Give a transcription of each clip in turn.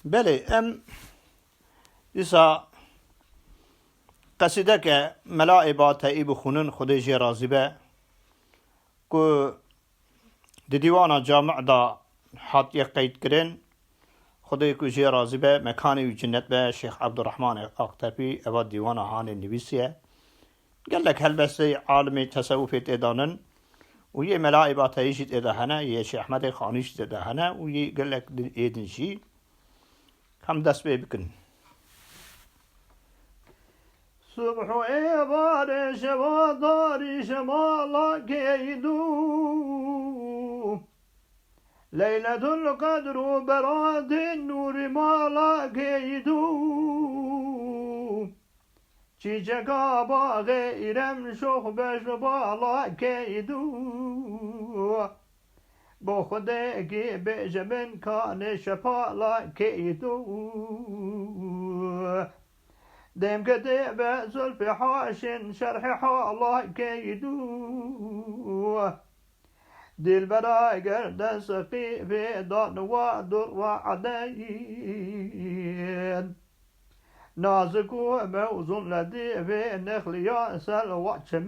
بله دیسا قصیده که ملائه با تایی بخونن خودی جی رازی به که دی دیوان جامع دا حد یک قید کرن خودی که جی رازی به مکانی و جنت به شیخ عبدالرحمن اقتبی اواد دیوان هان نویسیه قال لك هل بس عالم تصوف تدانن ويا ملائه با تایی جی تدهنه یه شیخ احمد خانیش تدهنه ويا قال لك ایدن شی هم دست بکن صبح عبار شما داری شما لا کیدو لیلة القدر براد النور ما لا کیدو چیچکا باغ ایرم شخ بش بالا کیدو با خود کی بجبن کان شپالا کیدو دم كتب زلف حاش شرح حالا كيدو دل برا قرد سقي في دون ودر وعدين نازك وموزن لدي في نخل ياسل وشمين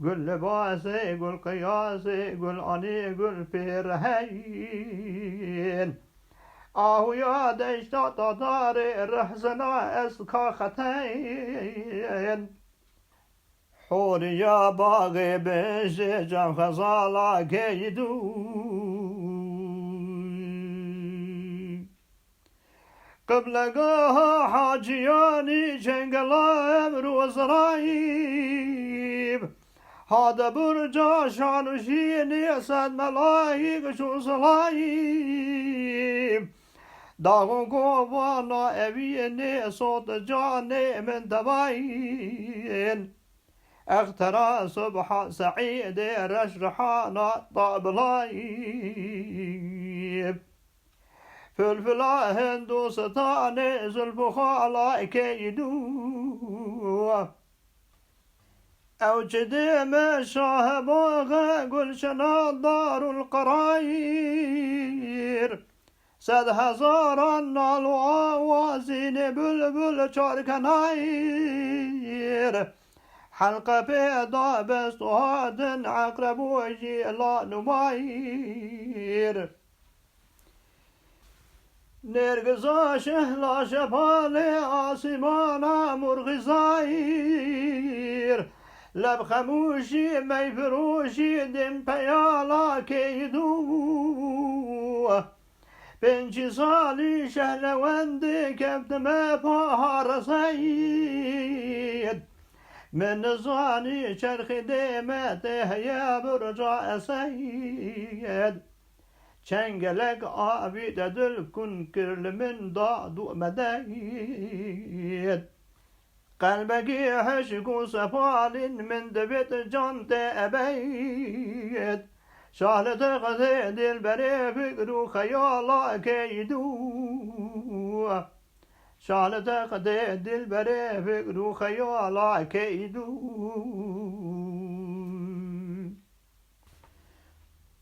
قل لباسي قل قياسي قل أني قل في رهين يا دشتا دار رحزنا اسكا ختين حور يا باغي بش جام خزالا كيدو قبل قاها حاجياني جنقلا امرو زرايب هذا برجا شانوشيني سد ملايك شو صلايب داغون قوانا أبيني صوت جاني من دباين اخترى صبح سعيد رشرحانا طابلايب فلفلا هندو ستاني زلف خالا كيدو أو جديم شاهباغ قل شنا دار القراير صد هزاران نالو آوازین بلبل چارکنایر حلقه پیدا بست و هادن عقرب و جیلا نمایر نرگزا شهلا شپال آسمانا مرغزایر لب خموشی می فروشی دم پیالا کیدو بنچی سالی شهلوندی کفتم پاها رسید من نزانی چرخی دیمت هیا برجا اسید چنگلک آبی دل کن کرل من دادو مدید قلبکی حشق و سفال من دبت جانت ابید شالت قضي دل بري فكر وخيالا كيدو شالت قضي دل بري فكر وخيالا كيدو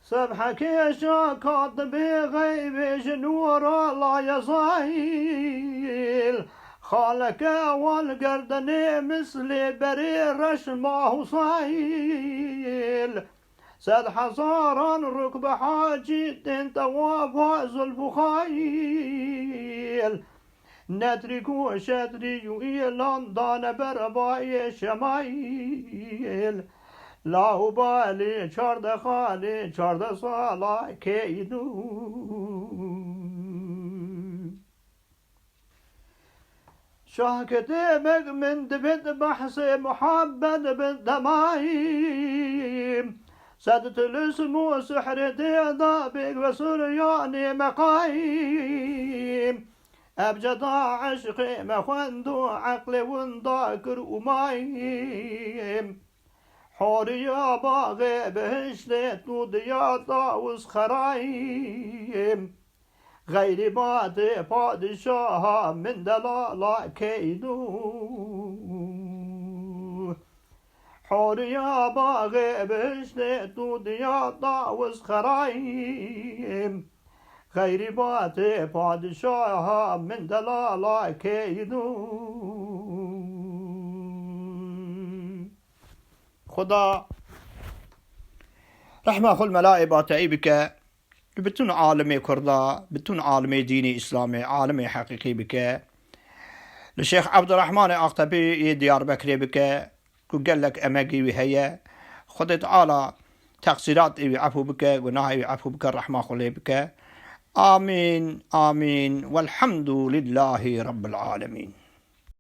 سبحك يا شاكات بغيب نور الله يصايل خالك والقردني مثل بري رشمه صايل سد حصارا ركب حاجي توافى زلف خايل نترك وشتري إيلان دان برباي شمايل لا بالي شرد خالي شرد صالا كيدو شاكتي من دبت بحث محبت بالدمايم سدت الاسم وسحر دابق وسرياني مقايم أبجد عشقي مخندو عقلي ونداكر ومايم حوريا باغي بهشتت وديا طاوس خرايم غير باتي بادشاه من دلالا كيدو حوريا باغي بهشتت وديا طاوس خرايم غیربات پادشاه من دلالا کیدون. خدا رحمه خل ملائي باتعي بك بتون عالمي كردا بتون عالمي ديني إسلامي عالمي حقيقي بك الشيخ عبد الرحمن أقطبي ديار بكري بك قال لك أماقي وهي خد تعالى تقصيرات عفو بك ونهي عفو بك الرحمة خلي بك آمين آمين والحمد لله رب العالمين.